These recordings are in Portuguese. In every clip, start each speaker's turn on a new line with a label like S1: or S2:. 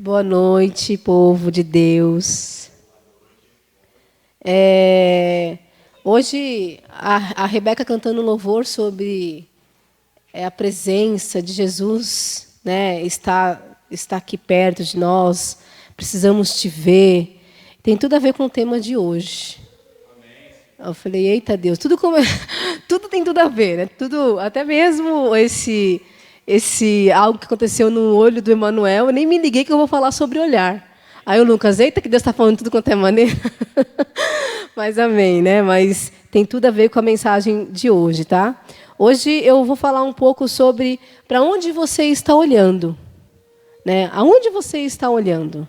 S1: Boa noite, povo de Deus. Hoje a Rebeca cantando louvor sobre a presença de Jesus, né? Está aqui perto de nós. Precisamos te ver. Tem tudo a ver com o tema de hoje. Eu falei, eita Deus, tudo tem tudo a ver, né? Tudo, até mesmo esse algo que aconteceu no olho do Emanuel, eu nem me liguei que eu vou falar sobre olhar. Aí o Lucas, eita que Deus está falando tudo quanto é maneira. Mas amém, né? Mas tem tudo a ver com a mensagem de hoje, tá? Hoje eu vou falar um pouco sobre para onde você está olhando, né? Aonde você está olhando?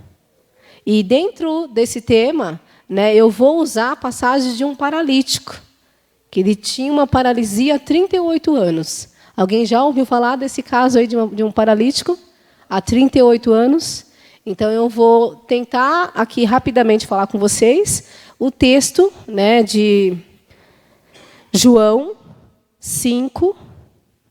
S1: E dentro desse tema, né, eu vou usar a passagem de um paralítico, que ele tinha uma paralisia há 38 anos. Alguém já ouviu falar desse caso aí de um paralítico há 38 anos? Então, eu vou tentar aqui rapidamente falar com vocês o texto, né, de João 5,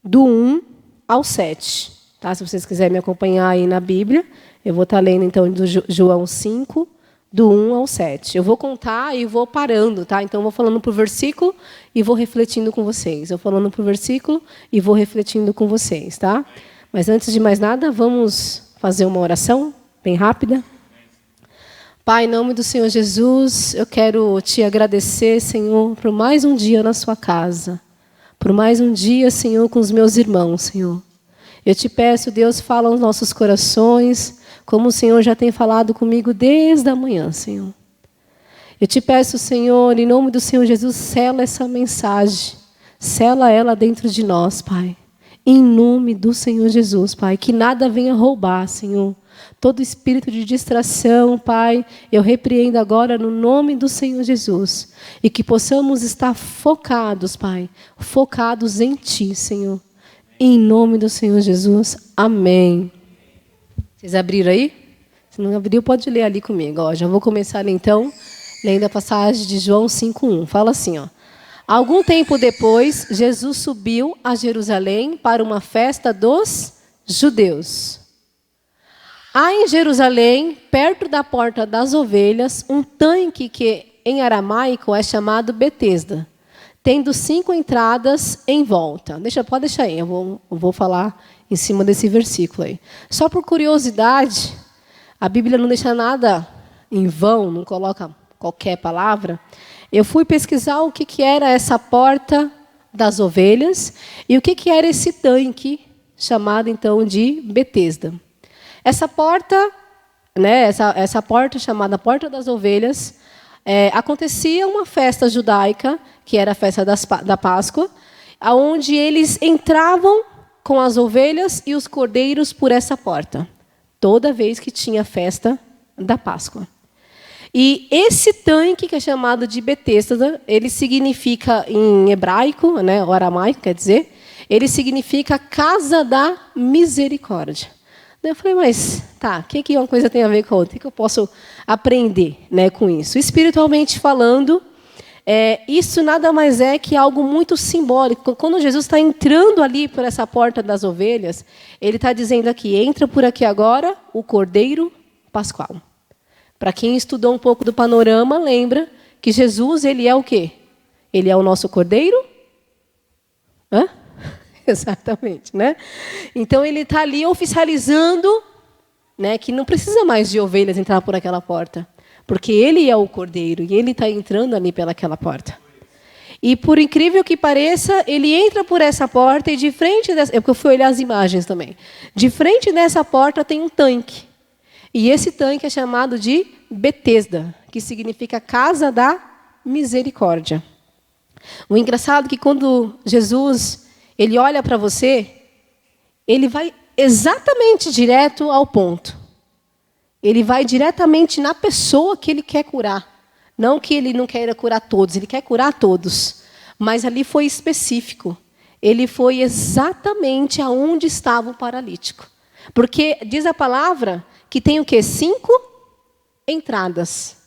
S1: do 1 ao 7. Tá? Se vocês quiserem me acompanhar aí na Bíblia, eu vou estar lendo, então, do João 5, do 1 ao 7. Eu vou contar e vou parando, tá? Então, eu vou falando por versículo e vou refletindo com vocês. Eu falando por versículo e vou refletindo com vocês, tá? Mas, antes de mais nada, vamos fazer uma oração bem rápida. Pai, em nome do Senhor Jesus, eu quero te agradecer, Senhor, por mais um dia na sua casa. Por mais um dia, Senhor, com os meus irmãos, Senhor. Eu te peço, Deus, fala aos nossos corações, como o Senhor já tem falado comigo desde a manhã, Senhor. Eu te peço, Senhor, em nome do Senhor Jesus, sela essa mensagem. Sela ela dentro de nós, Pai. Em nome do Senhor Jesus, Pai. Que nada venha roubar, Senhor. Todo espírito de distração, Pai, eu repreendo agora no nome do Senhor Jesus. E que possamos estar focados, Pai. Focados em Ti, Senhor. Em nome do Senhor Jesus. Amém. Vocês abriram aí? Se não abriu, pode ler ali comigo. Ó, já vou começar, então, lendo a passagem de João 5:1. Fala assim, ó. Algum tempo depois, Jesus subiu a Jerusalém para uma festa dos judeus. Há em Jerusalém, perto da porta das ovelhas, um tanque que, em aramaico, é chamado Betesda, tendo 5 entradas em volta. Pode deixar aí, eu vou falar em cima desse versículo aí. Só por curiosidade, a Bíblia não deixa nada em vão, não coloca qualquer palavra. Eu fui pesquisar o que era essa porta das ovelhas e o que era esse tanque, chamado então de Betesda. Essa porta, né, essa porta chamada Porta das Ovelhas, acontecia uma festa judaica, que era a festa da Páscoa, onde eles entravam com as ovelhas e os cordeiros por essa porta, toda vez que tinha festa da Páscoa. E esse tanque, que é chamado de Betesda, ele significa, em hebraico, né, ou aramaico, quer dizer, ele significa Casa da Misericórdia. Eu falei, mas tá, o que uma coisa tem a ver com a outra? O que eu posso aprender, né, com isso? Espiritualmente falando, isso nada mais é que algo muito simbólico. Quando Jesus está entrando ali por essa porta das ovelhas, ele está dizendo aqui, entra por aqui agora o Cordeiro Pascual. Para quem estudou um pouco do panorama, lembra que Jesus, ele é o quê? Ele é o nosso Cordeiro? Hã? Exatamente, né? Então, ele está ali oficializando, né, que não precisa mais de ovelhas entrar por aquela porta. Porque ele é o Cordeiro e ele está entrando ali pelaquela porta. E, por incrível que pareça, ele entra por essa porta e de frente dessa... Porque eu fui olhar as imagens também. De frente dessa porta tem um tanque. E esse tanque é chamado de Betesda, que significa Casa da Misericórdia. O engraçado é que quando Jesus ele olha para você, ele vai exatamente direto ao ponto. Ele vai diretamente na pessoa que ele quer curar. Não que ele não queira curar todos, ele quer curar todos. Mas ali foi específico. Ele foi exatamente aonde estava o paralítico. Porque diz a palavra que tem o quê? 5 entradas.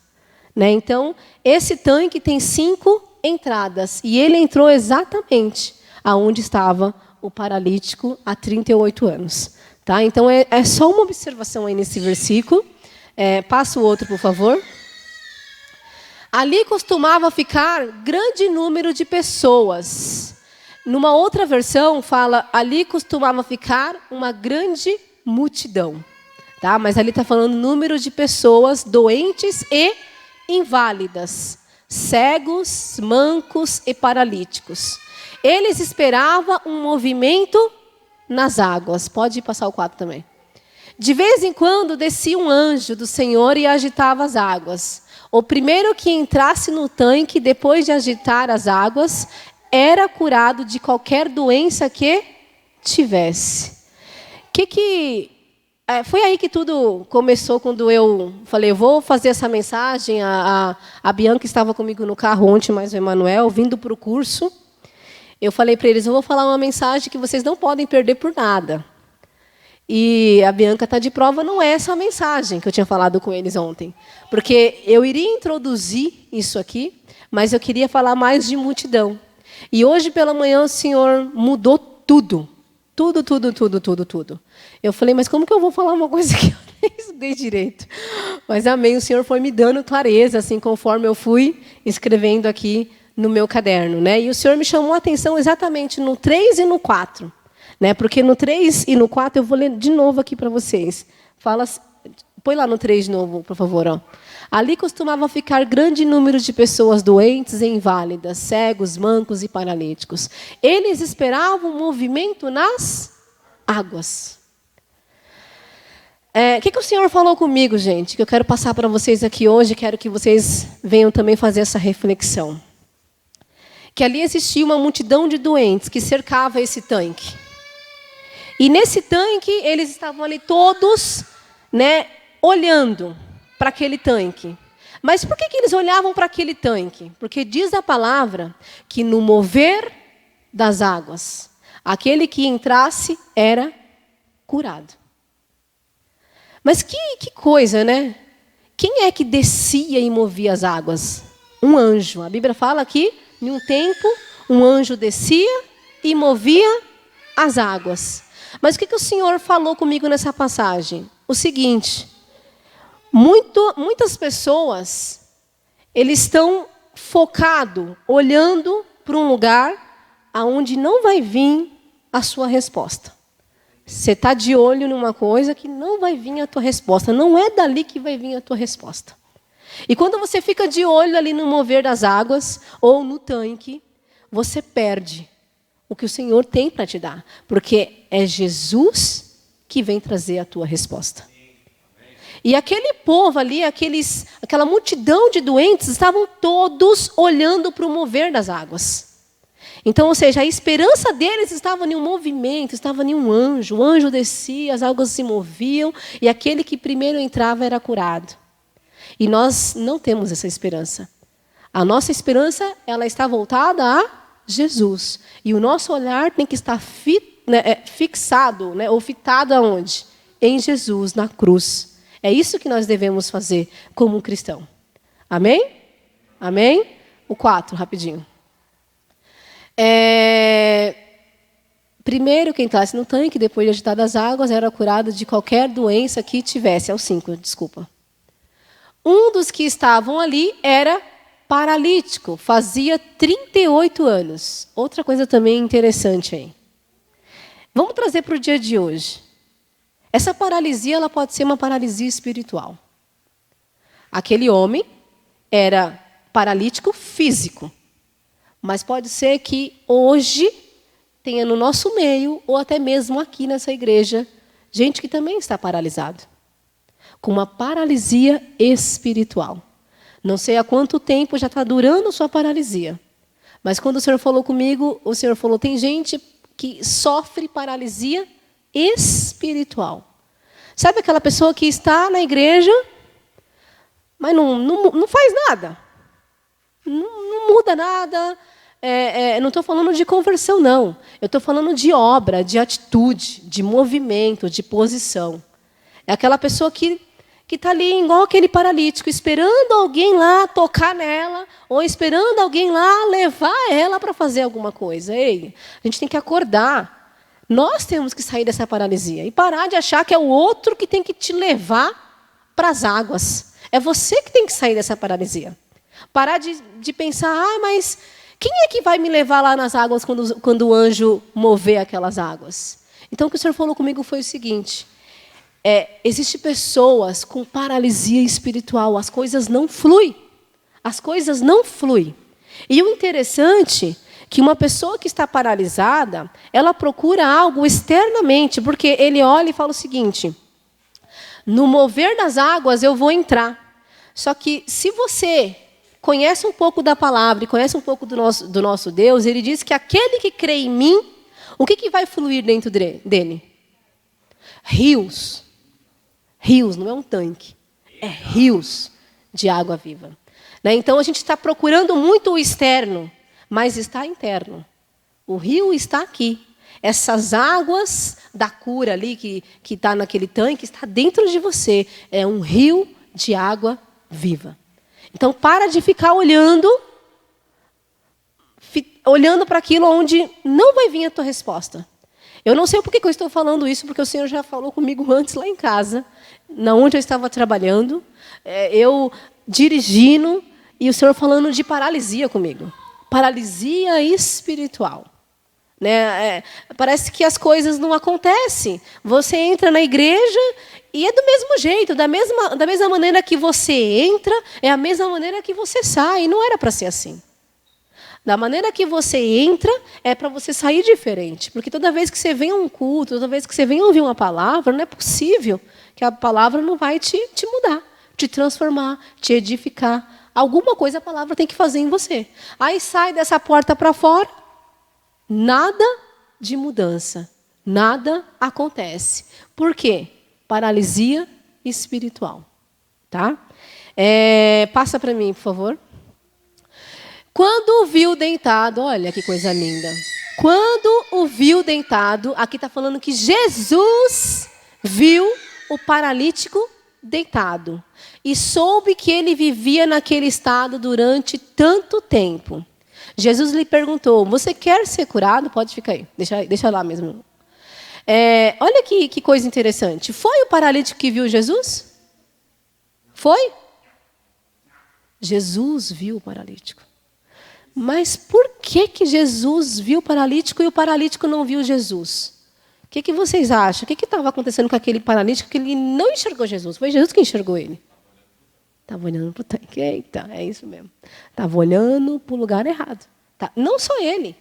S1: Né? Então, esse tanque tem 5 entradas. E ele entrou exatamente aonde estava o paralítico há 38 anos. Tá? Então, é só uma observação aí nesse versículo. Passa o outro, por favor. Ali costumava ficar grande número de pessoas. Numa outra versão, fala, ali costumava ficar uma grande multidão. Tá? Mas ali está falando número de pessoas doentes e inválidas, cegos, mancos e paralíticos. Eles esperavam um movimento nas águas. Pode passar o 4 também. De vez em quando descia um anjo do Senhor e agitava as águas. O primeiro que entrasse no tanque, depois de agitar as águas, era curado de qualquer doença que tivesse. Foi aí que tudo começou, quando eu falei, eu vou fazer essa mensagem. A Bianca estava comigo no carro ontem, mais o Emanuel, vindo para o curso. Eu falei para eles, eu vou falar uma mensagem que vocês não podem perder por nada. E a Bianca está de prova, não é essa mensagem que eu tinha falado com eles ontem. Porque eu iria introduzir isso aqui, mas eu queria falar mais de multidão. E hoje pela manhã o Senhor mudou tudo. Tudo. Eu falei, mas como que eu vou falar uma coisa que eu nem estudei direito? Mas amém, o Senhor foi me dando clareza, assim, conforme eu fui escrevendo aqui no meu caderno, né? E o Senhor me chamou a atenção exatamente no 3 e no 4. Né? Porque no 3 e no 4, eu vou ler de novo aqui para vocês. Põe lá no 3 de novo, por favor. Ó. Ali costumava ficar grande número de pessoas doentes e inválidas, cegos, mancos e paralíticos. Eles esperavam um movimento nas águas. O que o Senhor falou comigo, gente? Que eu quero passar para vocês aqui hoje, quero que vocês venham também fazer essa reflexão. Que ali existia uma multidão de doentes que cercava esse tanque. E nesse tanque, eles estavam ali todos, né, olhando para aquele tanque. Mas por que eles olhavam para aquele tanque? Porque diz a palavra que no mover das águas, aquele que entrasse era curado. Mas que coisa, né? Quem é que descia e movia as águas? Um anjo. A Bíblia fala que, em um tempo, um anjo descia e movia as águas. Mas o que o Senhor falou comigo nessa passagem? O seguinte, muitas pessoas, eles estão focados, olhando para um lugar onde não vai vir a sua resposta. Você está de olho numa coisa que não vai vir a tua resposta. Não é dali que vai vir a tua resposta. E quando você fica de olho ali no mover das águas ou no tanque, você perde o que o Senhor tem para te dar. Porque é Jesus que vem trazer a tua resposta. E aquele povo ali, aquela multidão de doentes, estavam todos olhando para o mover das águas. Então, ou seja, a esperança deles estava em um movimento, estava em um anjo. O anjo descia, as águas se moviam, e aquele que primeiro entrava era curado. E nós não temos essa esperança. A nossa esperança, ela está voltada a Jesus. E o nosso olhar tem que estar fixado, né, ou fitado aonde? Em Jesus, na cruz. É isso que nós devemos fazer como um cristão. Amém? Amém? O 4, rapidinho. Primeiro, quem entrasse no tanque, depois de agitar as águas, era curado de qualquer doença que tivesse. É o 5, desculpa. Um dos que estavam ali era paralítico, fazia 38 anos. Outra coisa também interessante aí. Vamos trazer para o dia de hoje. Essa paralisia, ela pode ser uma paralisia espiritual. Aquele homem era paralítico físico, mas pode ser que hoje tenha no nosso meio, ou até mesmo aqui nessa igreja, gente que também está paralisado, com uma paralisia espiritual. Não sei há quanto tempo já está durando sua paralisia. Mas quando o Senhor falou comigo, o Senhor falou, tem gente que sofre paralisia espiritual. Sabe aquela pessoa que está na igreja, mas não faz nada. Não muda nada. Não estou falando de conversão, não. Eu estou falando de obra, de atitude, de movimento, de posição. É aquela pessoa que está ali igual aquele paralítico, esperando alguém lá tocar nela, ou esperando alguém lá levar ela para fazer alguma coisa. Ei, a gente tem que acordar. Nós temos que sair dessa paralisia e parar de achar que é o outro que tem que te levar para as águas. É você que tem que sair dessa paralisia. Parar de pensar, mas quem é que vai me levar lá nas águas quando o anjo mover aquelas águas? Então, o que o Senhor falou comigo foi o seguinte, existem pessoas com paralisia espiritual, as coisas não fluem. As coisas não fluem. E o interessante é que uma pessoa que está paralisada, ela procura algo externamente, porque ele olha e fala o seguinte, no mover das águas eu vou entrar. Só que se você conhece um pouco da palavra e conhece um pouco do nosso Deus, ele diz que aquele que crê em mim, o que vai fluir dentro dele? Rios. Rios, não é um tanque. É rios de água viva. Então, a gente está procurando muito o externo, mas está interno. O rio está aqui. Essas águas da cura ali, que está naquele tanque, está dentro de você. É um rio de água viva. Então, para de ficar olhando para aquilo onde não vai vir a tua resposta. Eu não sei por que eu estou falando isso, porque o Senhor já falou comigo antes lá em casa, onde eu estava trabalhando, eu dirigindo, e o Senhor falando de paralisia comigo. Paralisia espiritual. Parece que as coisas não acontecem. Você entra na igreja e é do mesmo jeito, da mesma maneira que você entra, é a mesma maneira que você sai. E não era para ser assim. Da maneira que você entra, é para você sair diferente. Porque toda vez que você vem a um culto, toda vez que você vem ouvir uma palavra, não é possível que a palavra não vai te mudar, te transformar, te edificar. Alguma coisa a palavra tem que fazer em você. Aí sai dessa porta para fora, nada de mudança, nada acontece. Por quê? Paralisia espiritual. Tá? Passa para mim, por favor. Quando o viu deitado, olha que coisa linda. Quando o viu deitado, aqui está falando que Jesus viu o paralítico deitado e soube que ele vivia naquele estado durante tanto tempo. Jesus lhe perguntou, você quer ser curado? Pode ficar aí, deixa lá mesmo. Olha que coisa interessante. Foi o paralítico que viu Jesus? Foi? Jesus viu o paralítico. Mas por que Jesus viu o paralítico e o paralítico não viu Jesus? O que vocês acham? O que estava acontecendo com aquele paralítico que ele não enxergou Jesus? Foi Jesus que enxergou ele. Estava olhando para o tanque. Eita, é isso mesmo. Estava olhando para o lugar errado. Tá. Não só ele.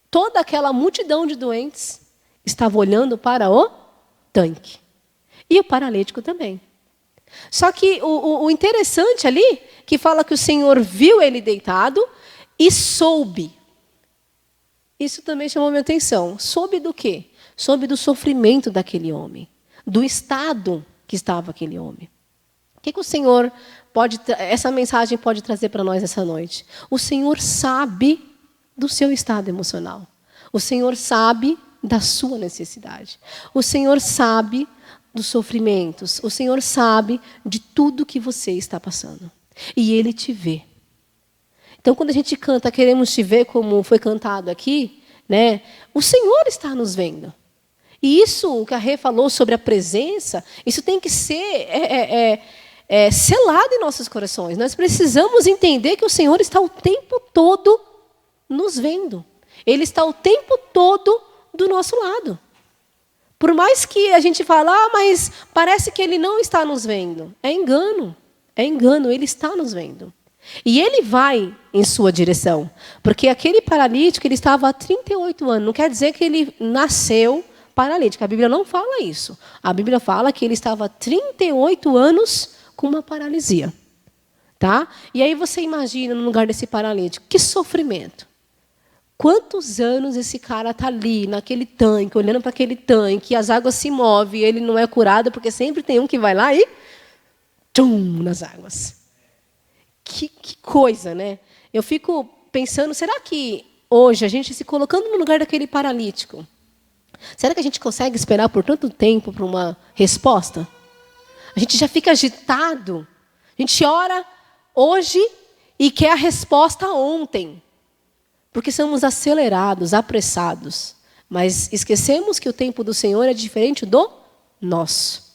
S1: Toda aquela multidão de doentes estava olhando para o tanque. E o paralítico também. Só que o interessante ali, que fala que o Senhor viu ele deitado e soube. Isso também chamou minha atenção. Soube do quê? Soube do sofrimento daquele homem. Do estado que estava aquele homem. O que o Senhor essa mensagem pode trazer para nós essa noite? O Senhor sabe do seu estado emocional. O Senhor sabe da sua necessidade. O Senhor sabe dos sofrimentos. O Senhor sabe de tudo que você está passando. E Ele te vê. Então, quando a gente canta, queremos te ver, como foi cantado aqui, o Senhor está nos vendo. E isso, o que a Rê falou sobre a presença, isso tem que ser selado em nossos corações. Nós precisamos entender que o Senhor está o tempo todo nos vendo. Ele está o tempo todo do nosso lado. Por mais que a gente fale, mas parece que Ele não está nos vendo. É engano, Ele está nos vendo. E Ele vai em sua direção. Porque aquele paralítico, ele estava há 38 anos. Não quer dizer que ele nasceu paralítico. A Bíblia não fala isso. A Bíblia fala que ele estava há 38 anos com uma paralisia. Tá? E aí você imagina no lugar desse paralítico. Que sofrimento. Quantos anos esse cara está ali, naquele tanque, olhando para aquele tanque, as águas se movem, e ele não é curado, porque sempre tem um que vai lá e tchum, nas águas. Que coisa, né? Eu fico pensando, será que hoje, a gente se colocando no lugar daquele paralítico, será que a gente consegue esperar por tanto tempo para uma resposta? A gente já fica agitado. A gente ora hoje e quer a resposta ontem. Porque somos acelerados, apressados. Mas esquecemos que o tempo do Senhor é diferente do nosso.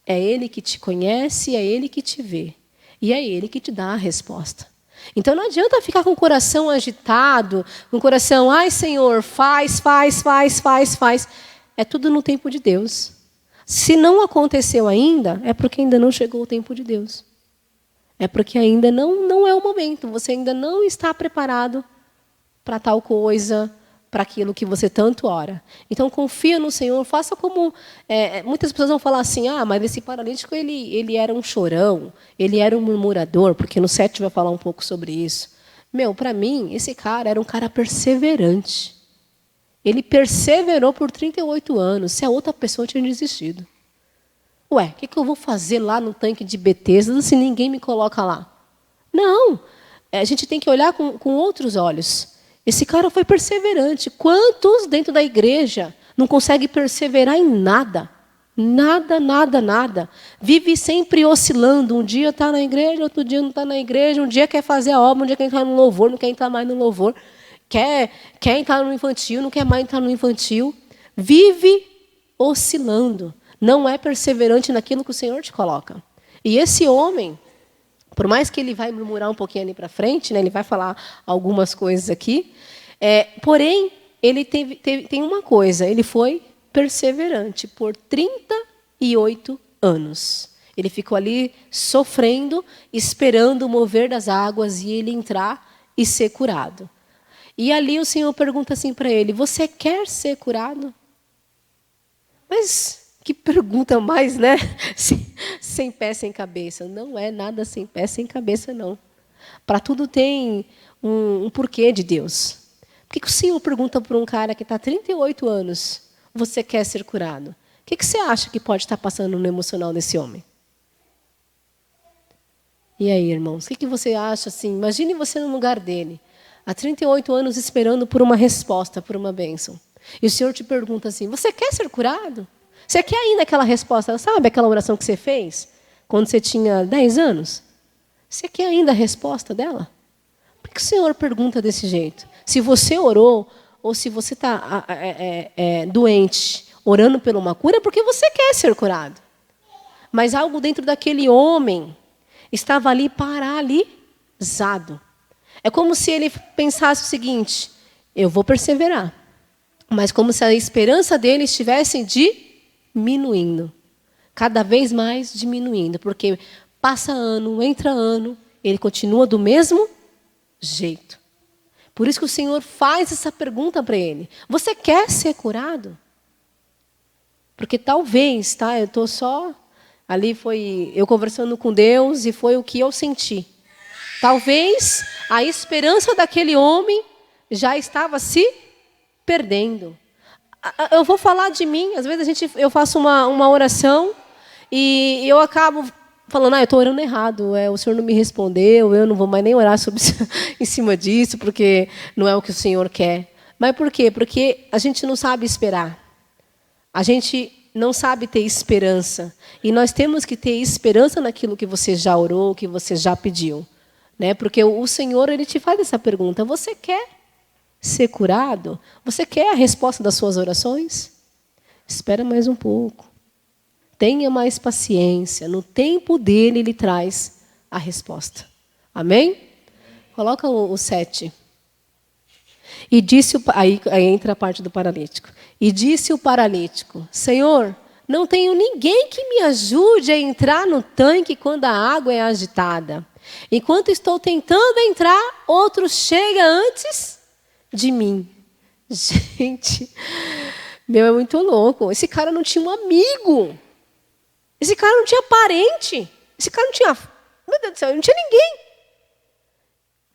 S1: É Ele que te conhece, é Ele que te vê. E é Ele que te dá a resposta. Então não adianta ficar com o coração agitado, com o coração, ai Senhor, faz. É tudo no tempo de Deus. Se não aconteceu ainda, é porque ainda não chegou o tempo de Deus. É porque ainda não é o momento. Você ainda não está preparado para tal coisa, para aquilo que você tanto ora. Então, confia no Senhor. Faça como... muitas pessoas vão falar assim, mas esse paralítico ele era um chorão, ele era um murmurador, porque no 7 vai falar um pouco sobre isso. Para mim, esse cara era um cara perseverante. Ele perseverou por 38 anos. Se a outra pessoa tinha desistido. O que eu vou fazer lá no tanque de Betesda se ninguém me coloca lá? Não. A gente tem que olhar com outros olhos. Esse cara foi perseverante. Quantos dentro da igreja não conseguem perseverar em nada? Nada. Vive sempre oscilando. Um dia está na igreja, outro dia não está na igreja. Um dia quer fazer a obra, um dia quer entrar no louvor, não quer entrar mais no louvor. Quer entrar no infantil, não quer mais entrar no infantil. Vive oscilando. Não é perseverante naquilo que o Senhor te coloca. E esse homem, por mais que ele vai murmurar um pouquinho ali para frente, né, ele vai falar algumas coisas aqui, porém, ele tem uma coisa, ele foi perseverante por 38 anos. Ele ficou ali sofrendo, esperando o mover das águas e ele entrar e ser curado. E ali o Senhor pergunta assim para ele, você quer ser curado? Mas... que pergunta mais, né? Sem pé, sem cabeça. Não é nada sem pé, sem cabeça, não. Para tudo tem um porquê de Deus. Por que o Senhor pergunta para um cara que está há 38 anos, você quer ser curado? O que você acha que pode estar passando no emocional desse homem? E aí, irmãos, o que você acha assim? Imagine você no lugar dele, há 38 anos esperando por uma resposta, por uma bênção. E o Senhor te pergunta assim, você quer ser curado? Você quer ainda aquela resposta? Sabe aquela oração que você fez quando você tinha 10 anos? Você quer ainda a resposta dela? Por que o Senhor pergunta desse jeito? Se você orou, ou se você está doente, orando por uma cura, é porque você quer ser curado. Mas algo dentro daquele homem estava ali paralisado. É como se ele pensasse o seguinte, eu vou perseverar. Mas como se a esperança dele estivesse diminuindo, cada vez mais diminuindo, porque passa ano, entra ano, ele continua do mesmo jeito. Por isso que o Senhor faz essa pergunta para ele, você quer ser curado? Porque talvez, eu estou só, ali foi eu conversando com Deus e foi o que eu senti. Talvez a esperança daquele homem já estava se perdendo. Eu vou falar de mim, às vezes eu faço uma oração e eu acabo falando, eu estou orando errado, o Senhor não me respondeu, eu não vou mais nem orar em cima disso, porque não é o que o Senhor quer. Mas por quê? Porque a gente não sabe esperar. A gente não sabe ter esperança. E nós temos que ter esperança naquilo que você já orou, que você já pediu. Né? Porque o Senhor ele te faz essa pergunta, você quer ser curado? Você quer a resposta das suas orações? Espera mais um pouco. Tenha mais paciência. No tempo dele, ele traz a resposta. Amém? Coloca o 7. E disse aí entra a parte do paralítico. E disse o paralítico, Senhor, não tenho ninguém que me ajude a entrar no tanque quando a água é agitada. Enquanto estou tentando entrar, outro chega antes de mim. Gente, é muito louco. Esse cara não tinha um amigo. Esse cara não tinha parente. Esse cara não tinha... Meu Deus do céu, não tinha ninguém.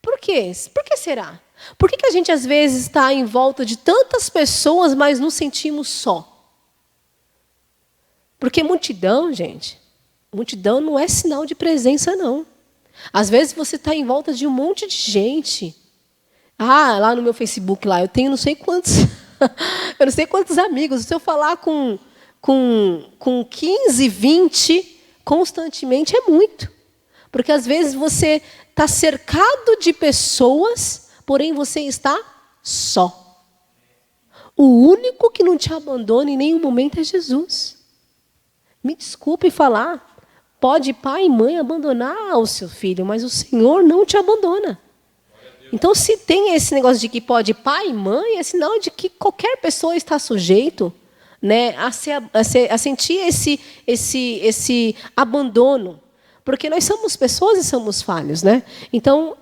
S1: Por quê? Por que será? Por que a gente, às vezes, está em volta de tantas pessoas, mas nos sentimos só? Porque multidão, gente, multidão não é sinal de presença, não. Às vezes, você está em volta de um monte de gente. Lá no meu Facebook, eu tenho não sei quantos, eu não sei quantos amigos. Se eu falar com 15, 20, constantemente, é muito. Porque, às vezes, você está cercado de pessoas, porém, você está só. O único que não te abandona em nenhum momento é Jesus. Me desculpe falar, pode pai e mãe abandonar o seu filho, mas o Senhor não te abandona. Então, se tem esse negócio de que pode pai e mãe, é sinal de que qualquer pessoa está sujeito, né, a sentir esse abandono. Porque nós somos pessoas e somos falhos, né? Então,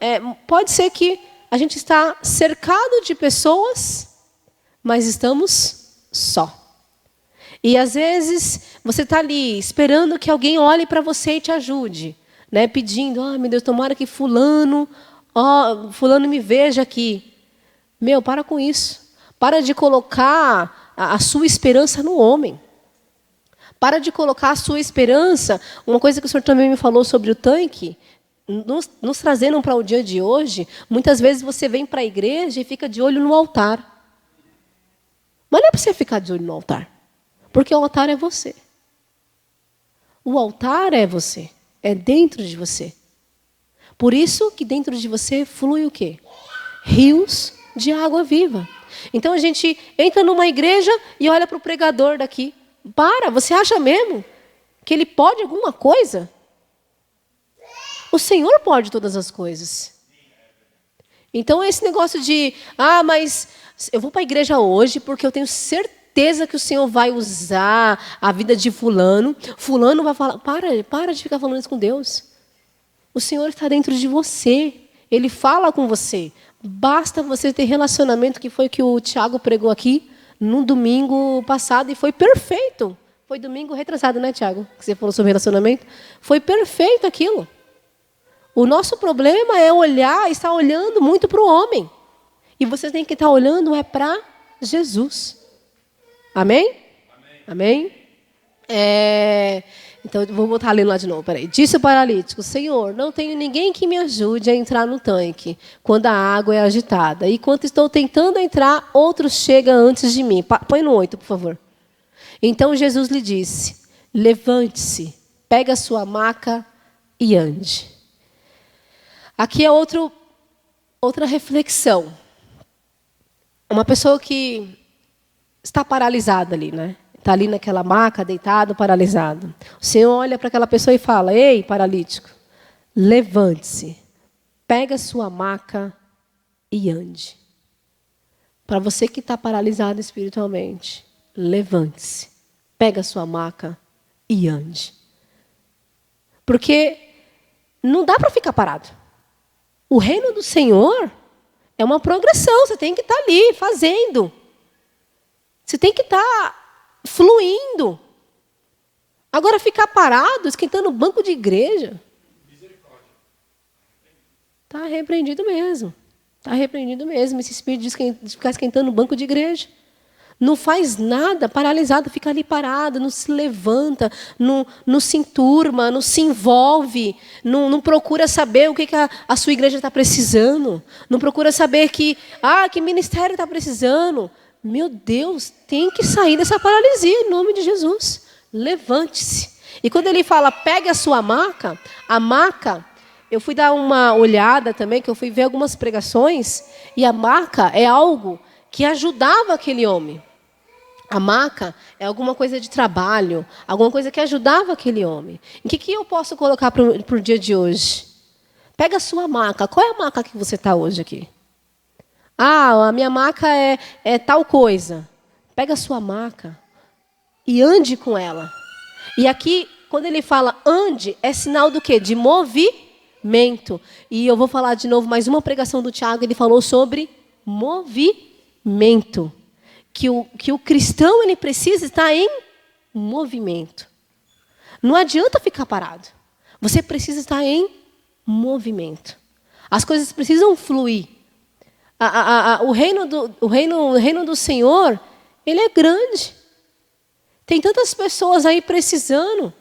S1: pode ser que a gente está cercado de pessoas, mas estamos só. E, às vezes, você está ali esperando que alguém olhe para você e te ajude, né? Pedindo, meu Deus, tomara que fulano me veja aqui. Meu, para com isso. Para de colocar a sua esperança no homem. Para de colocar a sua esperança. Uma coisa que o senhor também me falou sobre o tanque, nos trazendo para o dia de hoje, muitas vezes você vem para a igreja e fica de olho no altar. Mas não é para você ficar de olho no altar. Porque o altar é você. O altar é você. É dentro de você. Por isso que dentro de você flui o quê? Rios de água viva. Então a gente entra numa igreja e olha para o pregador daqui. Você acha mesmo que ele pode alguma coisa? O Senhor pode todas as coisas. Então esse negócio de, mas eu vou para a igreja hoje porque eu tenho certeza que o Senhor vai usar a vida de fulano. Fulano vai falar, para de ficar falando isso com Deus. O Senhor está dentro de você. Ele fala com você. Basta você ter relacionamento, que foi o que o Tiago pregou aqui no domingo passado, e foi perfeito. Foi domingo retrasado, né, Tiago? Que você falou sobre relacionamento. Foi perfeito aquilo. O nosso problema é estar olhando muito para o homem. E você tem que estar olhando para Jesus. Amém? Amém? Então, vou botar lendo lá de novo. Peraí. Disse o paralítico: Senhor, não tenho ninguém que me ajude a entrar no tanque quando a água é agitada. E enquanto estou tentando entrar, outro chega antes de mim. Põe no 8, por favor. Então Jesus lhe disse: levante-se, pega a sua maca e ande. Aqui é outra reflexão. Uma pessoa que está paralisada ali, né? Está ali naquela maca, deitado, paralisado. O Senhor olha para aquela pessoa e fala: ei, paralítico, levante-se, pega a sua maca e ande. Para você que está paralisado espiritualmente, levante-se, pega a sua maca e ande. Porque não dá para ficar parado. O reino do Senhor é uma progressão, você tem que estar ali fazendo. Você tem que estar fluindo. Agora, ficar parado, esquentando banco de igreja, está repreendido mesmo. Está repreendido mesmo esse espírito de ficar esquentando banco de igreja. Não faz nada, paralisado, fica ali parado, não se levanta, não se enturma, não se envolve, não procura saber o que a sua igreja está precisando, não procura saber que ministério está precisando. Meu Deus, tem que sair dessa paralisia em nome de Jesus. Levante-se. E quando ele fala, pegue a sua maca, a maca, eu fui dar uma olhada também, que eu fui ver algumas pregações, e a maca é algo que ajudava aquele homem. A maca é alguma coisa de trabalho, alguma coisa que ajudava aquele homem. O que eu posso colocar para o dia de hoje? Pega a sua maca. Qual é a maca que você está hoje aqui? A minha maca é tal coisa. Pega a sua maca e ande com ela. E aqui, quando ele fala ande, é sinal do quê? De movimento. E eu vou falar de novo mais uma pregação do Tiago, ele falou sobre movimento. Que o cristão ele precisa estar em movimento. Não adianta ficar parado. Você precisa estar em movimento. As coisas precisam fluir. O reino do Senhor, ele é grande. Tem tantas pessoas aí precisando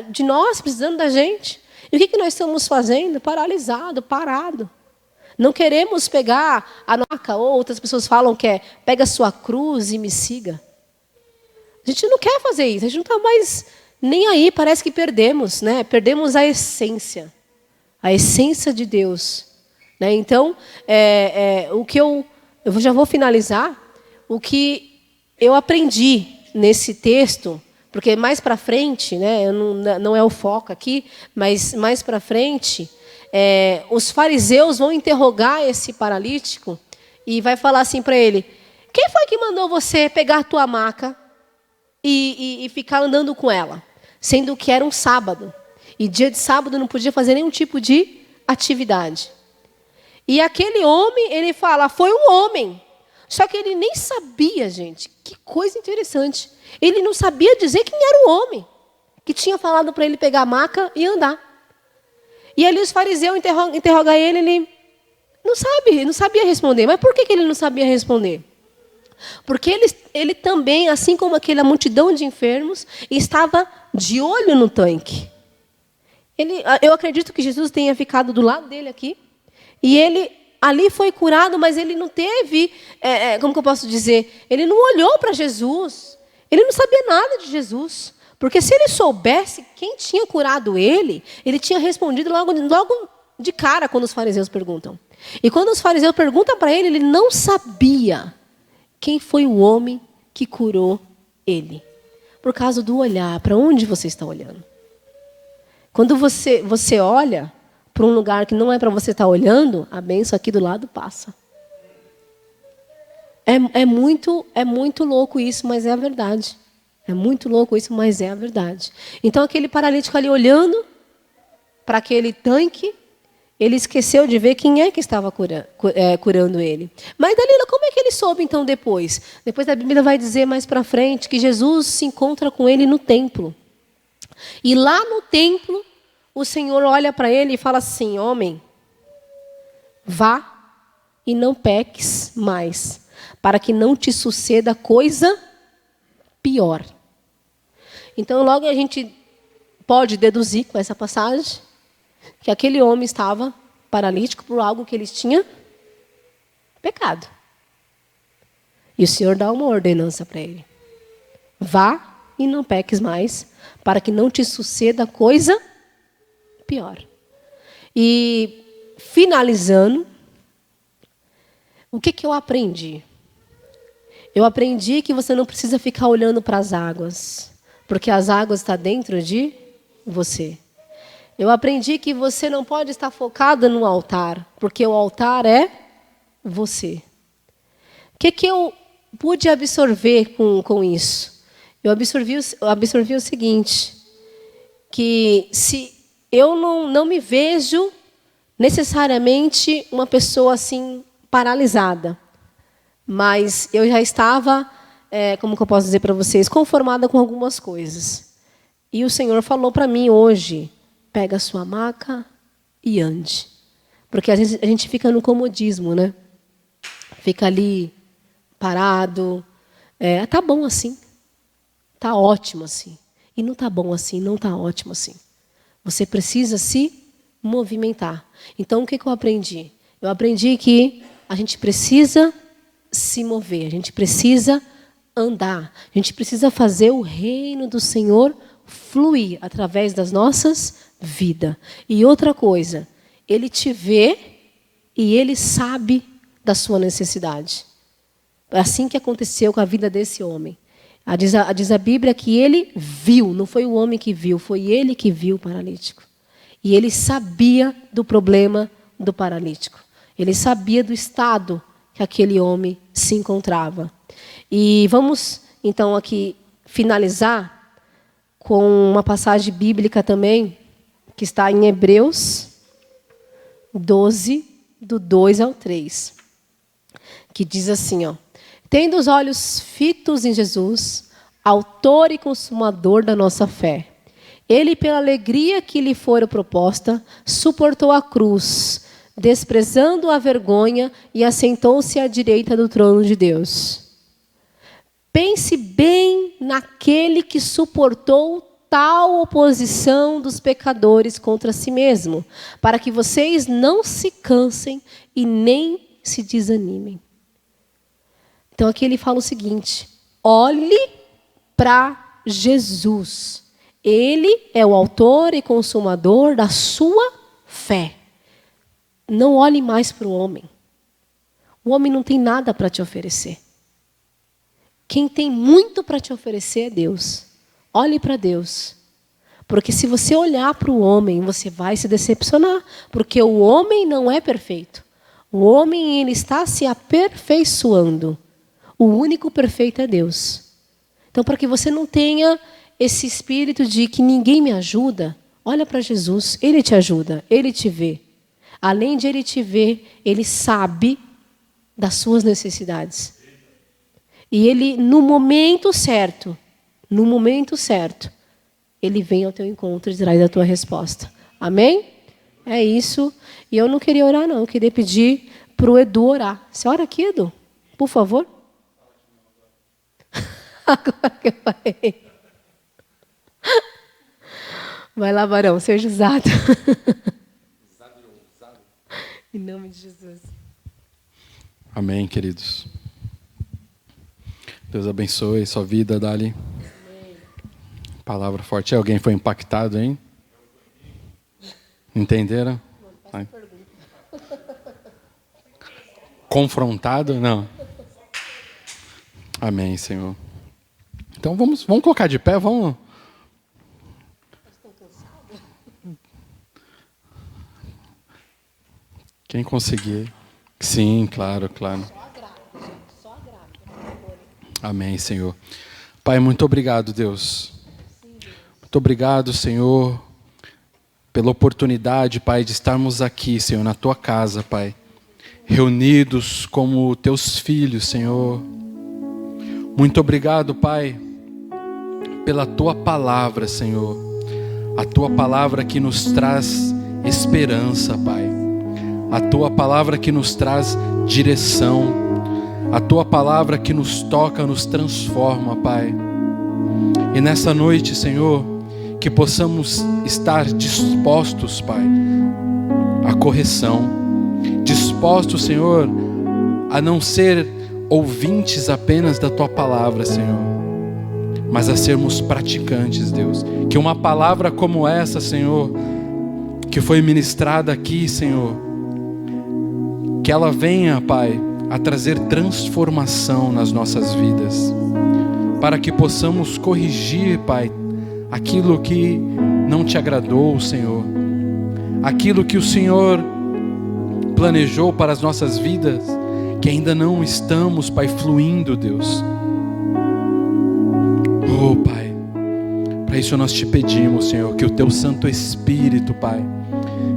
S1: de nós, precisando da gente. E o que nós estamos fazendo? Parado. Não queremos pegar a maca, ou outras pessoas falam que pega a sua cruz e me siga. A gente não quer fazer isso, a gente não está mais nem aí, parece que perdemos, né? Perdemos a essência de Deus. Né? Então, o que eu já vou finalizar, o que eu aprendi nesse texto, porque mais para frente, né, não é o foco aqui, mas mais para frente, os fariseus vão interrogar esse paralítico e vai falar assim para ele: quem foi que mandou você pegar a tua maca e ficar andando com ela? Sendo que era um sábado. E dia de sábado não podia fazer nenhum tipo de atividade. E aquele homem, ele fala, foi um homem. Só que ele nem sabia, gente. Que coisa interessante. Ele não sabia dizer quem era o homem que tinha falado para ele pegar a maca e andar. E ali os fariseus interrogam ele não sabia responder. Mas por que ele não sabia responder? Porque ele também, assim como aquela multidão de enfermos, estava de olho no tanque. Eu acredito que Jesus tenha ficado do lado dele aqui. E ele ali foi curado, mas ele não teve, como que eu posso dizer? Ele não olhou para Jesus. Ele não sabia nada de Jesus. Porque se ele soubesse quem tinha curado ele tinha respondido logo de cara quando os fariseus perguntam. E quando os fariseus perguntam para ele não sabia quem foi o homem que curou ele. Por causa do olhar, para onde você está olhando. Quando você olha para um lugar que não é para você estar olhando, a bênção aqui do lado passa. É muito louco isso, mas é a verdade. É muito louco isso, mas é a verdade. Então, aquele paralítico ali olhando para aquele tanque, ele esqueceu de ver quem é que estava curando ele. Mas, Dalila, como é que ele soube, então, depois? Depois a Bíblia vai dizer mais para frente que Jesus se encontra com ele no templo. E lá no templo, o Senhor olha para ele e fala assim: homem, vá e não peques mais, para que não te suceda coisa pior. Então, logo a gente pode deduzir com essa passagem que aquele homem estava paralítico por algo que ele tinha pecado. E o Senhor dá uma ordenança para ele: vá e não peques mais, para que não te suceda coisa pior. E, finalizando, o que eu aprendi? Eu aprendi que você não precisa ficar olhando para as águas, porque as águas estão dentro de você. Eu aprendi que você não pode estar focada no altar, porque o altar é você. O que eu pude absorver com isso? Eu absorvi o seguinte, que se eu não me vejo necessariamente uma pessoa assim paralisada, mas eu já estava, como que eu posso dizer para vocês, conformada com algumas coisas. E o Senhor falou para mim hoje: pega a sua maca e ande. Porque às vezes a gente fica no comodismo, né? Fica ali parado. Tá bom assim. Tá ótimo assim. E não tá bom assim, não tá ótimo assim. Você precisa se movimentar. Então, o que eu aprendi? Eu aprendi que a gente precisa se mover, a gente precisa andar, a gente precisa fazer o reino do Senhor fluir através das nossas vidas. E outra coisa, Ele te vê e Ele sabe da sua necessidade. É assim que aconteceu com a vida desse homem. Diz a Bíblia que ele viu, não foi o homem que viu, foi ele que viu o paralítico. E ele sabia do problema do paralítico. Ele sabia do estado que aquele homem se encontrava. E vamos, então, aqui finalizar com uma passagem bíblica também, que está em Hebreus 12, do 2 ao 3. Que diz assim, ó: tendo os olhos fitos em Jesus, autor e consumador da nossa fé, ele, pela alegria que lhe fora proposta, suportou a cruz, desprezando a vergonha, e assentou-se à direita do trono de Deus. Pense bem naquele que suportou tal oposição dos pecadores contra si mesmo, para que vocês não se cansem e nem se desanimem. Então aqui ele fala o seguinte: olhe para Jesus. Ele é o autor e consumador da sua fé. Não olhe mais para o homem. O homem não tem nada para te oferecer. Quem tem muito para te oferecer é Deus. Olhe para Deus. Porque se você olhar para o homem, você vai se decepcionar. Porque o homem não é perfeito. O homem, ele está se aperfeiçoando. O único perfeito é Deus. Então, para que você não tenha esse espírito de que ninguém me ajuda, olha para Jesus. Ele te ajuda, Ele te vê. Além de Ele te ver, Ele sabe das suas necessidades. E Ele, no momento certo, Ele vem ao teu encontro e traz a tua resposta. Amém? É isso. E eu não queria orar, não. Eu queria pedir para o Edu orar. Você ora aqui, Edu? Por favor. Agora que eu falei. Vai lá, varão. Seja usado. Em nome de Jesus.
S2: Amém, queridos. Deus abençoe sua vida, Dali. Amém. Palavra forte. Alguém foi impactado, hein? Entenderam? Ai. Confrontado? Não. Amém, Senhor. Então vamos colocar de pé, vamos. Quem conseguir. Sim, claro. Só a graça. Amém, Senhor. Pai, muito obrigado, Deus. Muito obrigado, Senhor, pela oportunidade, Pai, de estarmos aqui, Senhor, na Tua casa, Pai. Reunidos como Teus filhos, Senhor. Muito obrigado, Pai, pela Tua palavra, Senhor. A Tua palavra que nos traz esperança, Pai. A Tua palavra que nos traz direção. A Tua palavra que nos toca, nos transforma, Pai. E nessa noite, Senhor, que possamos estar dispostos, Pai, à correção. Dispostos, Senhor, a não ser ouvintes apenas da Tua palavra, Senhor, mas a sermos praticantes, Deus. Que uma palavra como essa, Senhor, que foi ministrada aqui, Senhor, que ela venha, Pai, a trazer transformação nas nossas vidas, para que possamos corrigir, Pai, aquilo que não Te agradou, Senhor, aquilo que o Senhor planejou para as nossas vidas, que ainda não estamos, Pai, fluindo, Deus. Oh, Pai, para isso nós Te pedimos, Senhor, que o Teu Santo Espírito, Pai,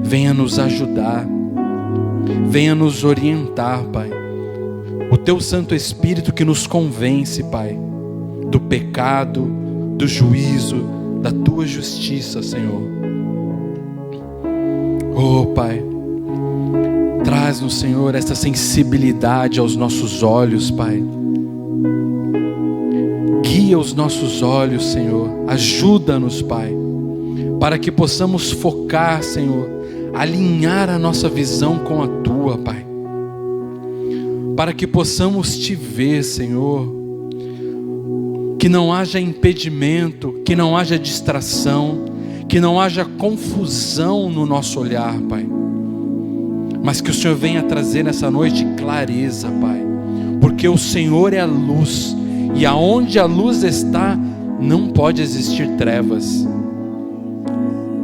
S2: venha nos ajudar, venha nos orientar, Pai. O Teu Santo Espírito que nos convence, Pai, do pecado, do juízo, da Tua justiça, Senhor. Oh, Pai, traz-nos, Senhor, essa sensibilidade aos nossos olhos, Pai. Guia os nossos olhos, Senhor. Ajuda-nos, Pai, para que possamos focar, Senhor, alinhar a nossa visão com a Tua, Pai. Para que possamos Te ver, Senhor. Que não haja impedimento, que não haja distração, que não haja confusão no nosso olhar, Pai. Mas que o Senhor venha trazer nessa noite clareza, Pai. Porque o Senhor é a luz, e aonde a luz está, não pode existir trevas.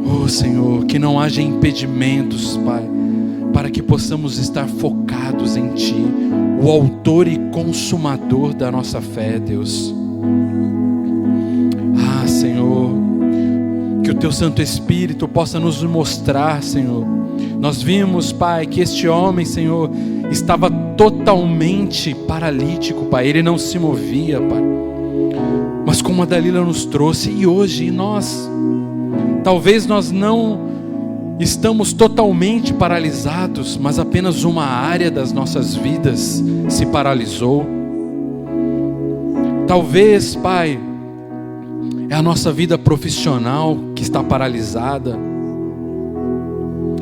S2: Oh, Senhor, que não haja impedimentos, Pai, para que possamos estar focados em Ti, o autor e consumador da nossa fé, Deus. Ah, Senhor, que o Teu Santo Espírito possa nos mostrar, Senhor. Nós vimos, Pai, que este homem, Senhor, estava totalmente paralítico, Pai. Ele não se movia, Pai. Mas como a Dalila nos trouxe, e hoje nós, talvez nós não estamos totalmente paralisados, mas apenas uma área das nossas vidas se paralisou. Talvez, Pai, é a nossa vida profissional que está paralisada.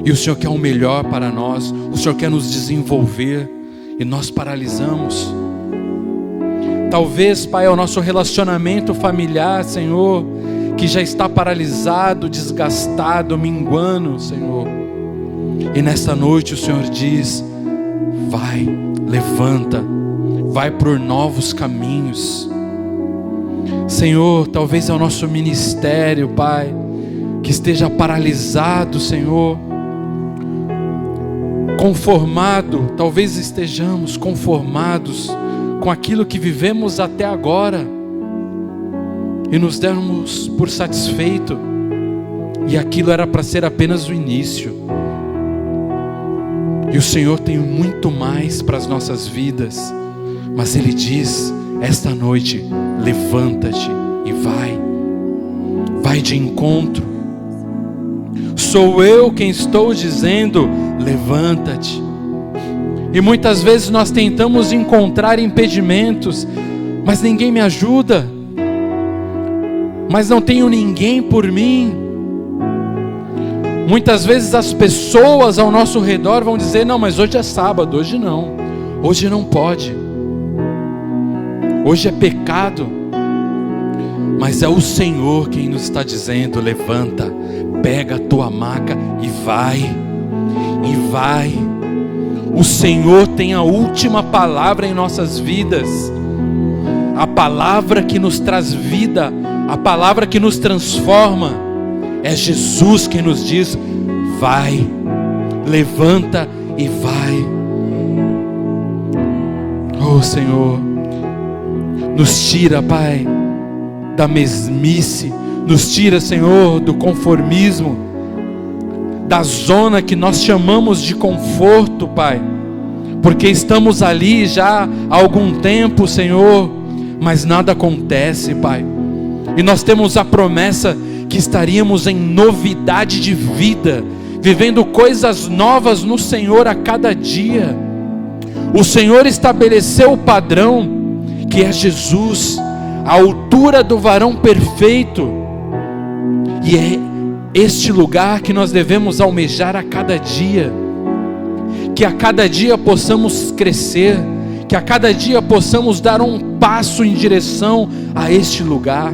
S2: E o Senhor quer o melhor para nós. O Senhor quer nos desenvolver e nós paralisamos. Talvez, Pai, é o nosso relacionamento familiar, Senhor, que já está paralisado, desgastado, minguando, Senhor. E nessa noite o Senhor diz: vai, levanta, vai por novos caminhos. Senhor, talvez é o nosso ministério, Pai, que esteja paralisado, Senhor, conformado, talvez estejamos conformados com aquilo que vivemos até agora e nos demos por satisfeito, e aquilo era para ser apenas o início. E o Senhor tem muito mais para as nossas vidas, mas Ele diz: esta noite, levanta-te e vai de encontro. Sou eu quem estou dizendo: levanta-te. E muitas vezes nós tentamos encontrar impedimentos, mas ninguém me ajuda, mas não tenho ninguém por mim. Muitas vezes as pessoas ao nosso redor vão dizer: não, mas hoje é sábado, hoje não, hoje não pode, hoje é pecado. Mas é o Senhor quem nos está dizendo: levanta, pega a tua maca e vai. O Senhor tem a última palavra em nossas vidas, a palavra que nos traz vida, a palavra que nos transforma. É Jesus quem nos diz: vai, levanta e vai. Oh Senhor, nos tira, Pai, da mesmice, nos tira, Senhor, do conformismo, da zona que nós chamamos de conforto, Pai, porque estamos ali já há algum tempo, Senhor, mas nada acontece, Pai, e nós temos a promessa que estaríamos em novidade de vida, vivendo coisas novas no Senhor a cada dia. O Senhor estabeleceu o padrão, que é Jesus, a altura do varão perfeito, e é este lugar que nós devemos almejar a cada dia, que a cada dia possamos crescer, que a cada dia possamos dar um passo em direção a este lugar,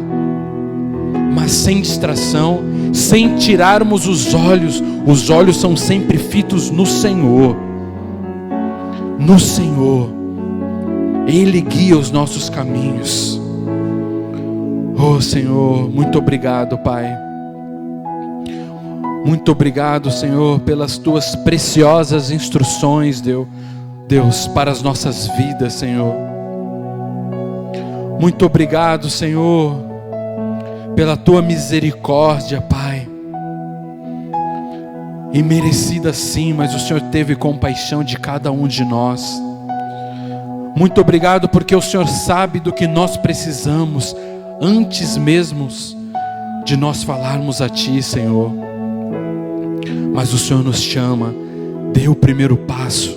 S2: mas sem distração, sem tirarmos os olhos são sempre fitos no Senhor, Ele guia os nossos caminhos. Oh Senhor, muito obrigado, Pai, muito obrigado, Senhor, pelas Tuas preciosas instruções, Deus, para as nossas vidas, Senhor. Muito obrigado, Senhor, pela Tua misericórdia, Pai, imerecida sim, mas o Senhor teve compaixão de cada um de nós. Muito obrigado porque o Senhor sabe do que nós precisamos, antes mesmo de nós falarmos a Ti, Senhor. Mas o Senhor nos chama, dê o primeiro passo,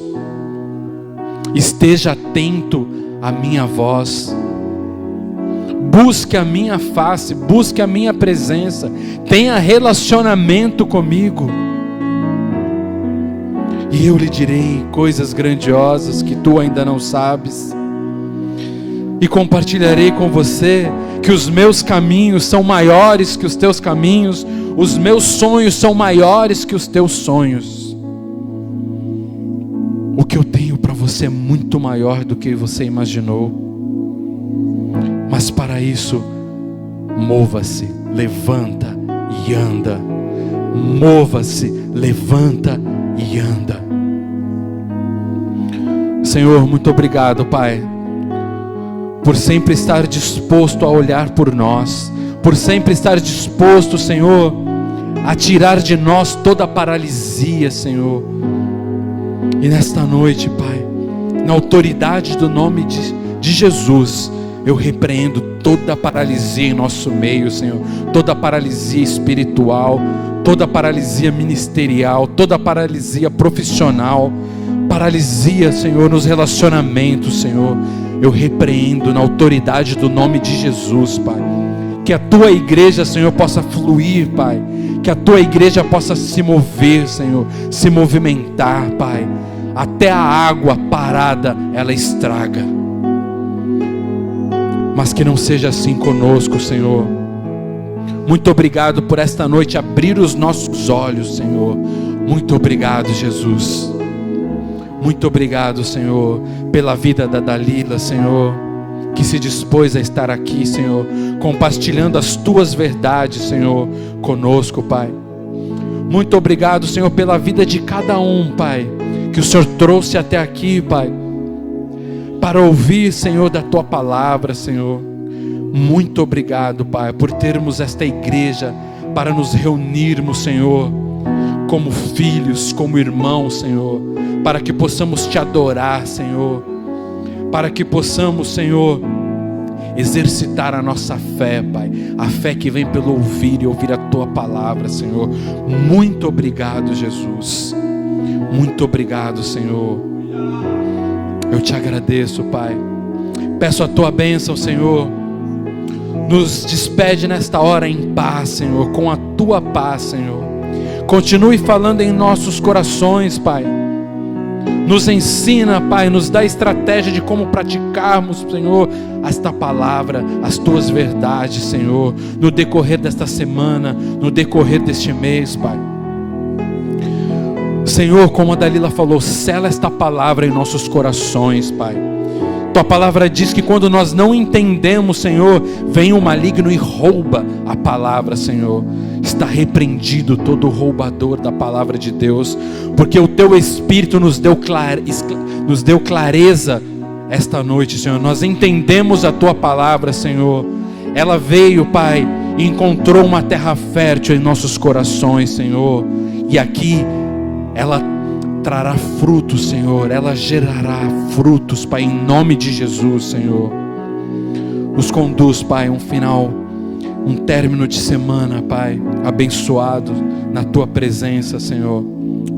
S2: esteja atento à minha voz, busque a minha face, busque a minha presença, tenha relacionamento comigo, e eu lhe direi coisas grandiosas que tu ainda não sabes, e compartilharei com você que os meus caminhos são maiores que os teus caminhos, os meus sonhos são maiores que os teus sonhos. O que eu tenho para você é muito maior do que você imaginou. Mas para isso, mova-se, levanta e anda. Mova-se, levanta e anda. Senhor, muito obrigado, Pai, por sempre estar disposto a olhar por nós, por sempre estar disposto, Senhor, a tirar de nós toda a paralisia, Senhor. E nesta noite, Pai, na autoridade do nome de Jesus, eu repreendo toda a paralisia em nosso meio, Senhor, toda a paralisia espiritual, toda a paralisia ministerial, toda a paralisia profissional, paralisia, Senhor, nos relacionamentos, Senhor. Eu repreendo na autoridade do nome de Jesus, Pai. Que a Tua igreja, Senhor, possa fluir, Pai. Que a Tua igreja possa se mover, Senhor, se movimentar, Pai. Até a água parada, ela estraga. Mas que não seja assim conosco, Senhor. Muito obrigado por esta noite abrir os nossos olhos, Senhor. Muito obrigado, Jesus. Muito obrigado, Senhor, pela vida da Dalila, Senhor. que se dispôs a estar aqui, Senhor, compartilhando as Tuas verdades, Senhor, conosco, Pai. Muito obrigado, Senhor, pela vida de cada um, Pai, que o Senhor trouxe até aqui, Pai, para ouvir, Senhor, da Tua palavra, Senhor. Muito obrigado, Pai, por termos esta igreja para nos reunirmos, Senhor, como filhos, como irmãos, Senhor, para que possamos Te adorar, Senhor, para que possamos, Senhor, exercitar a nossa fé, Pai, a fé que vem pelo ouvir e ouvir a Tua palavra, Senhor. Muito obrigado, Jesus. Muito obrigado, Senhor. Eu Te agradeço, Pai. Peço a Tua bênção, Senhor. Nos despede nesta hora em paz, Senhor, com a Tua paz, Senhor. Continue falando em nossos corações, Pai. Nos ensina, Pai, nos dá estratégia de como praticarmos, Senhor, esta palavra, as Tuas verdades, Senhor, no decorrer desta semana, no decorrer deste mês, Pai. Senhor, como a Dalila falou, sela esta palavra em nossos corações, Pai. Tua palavra diz que quando nós não entendemos, Senhor, vem o maligno e rouba a palavra, Senhor. Está repreendido todo roubador da palavra de Deus, porque o Teu Espírito nos deu clareza esta noite, Senhor. Nós entendemos a Tua palavra, Senhor. Ela veio, Pai, e encontrou uma terra fértil em nossos corações, Senhor. E aqui ela trará frutos, Senhor. Ela gerará frutos, Pai, em nome de Jesus, Senhor. Nos conduz, Pai, um término de semana, Pai, abençoado na Tua presença, Senhor.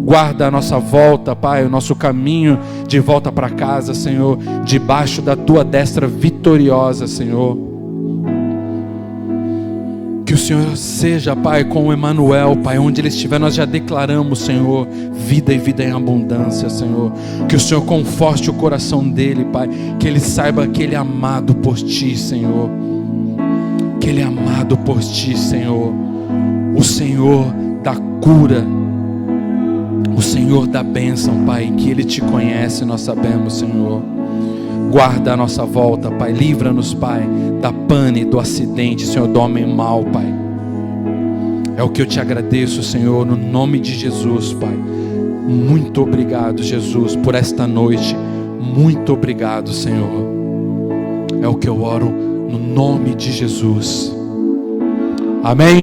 S2: Guarda a nossa volta, Pai, o nosso caminho de volta para casa, Senhor, debaixo da Tua destra vitoriosa, Senhor. Que o Senhor seja, Pai, com o Emanuel, Pai, onde ele estiver, nós já declaramos, Senhor, vida e vida em abundância, Senhor. Que o Senhor conforte o coração dele, Pai, que ele saiba que ele é amado por Ti, Senhor. Que ele é amado por Ti, Senhor. O Senhor da cura, o Senhor da bênção, Pai, que ele Te conhece, nós sabemos, Senhor. Guarda a nossa volta, Pai. Livra-nos, Pai, da pane, do acidente, Senhor, do homem mau, Pai. É o que eu Te agradeço, Senhor, no nome de Jesus, Pai. Muito obrigado, Jesus, por esta noite. Muito obrigado, Senhor. É o que eu oro no nome de Jesus. Amém.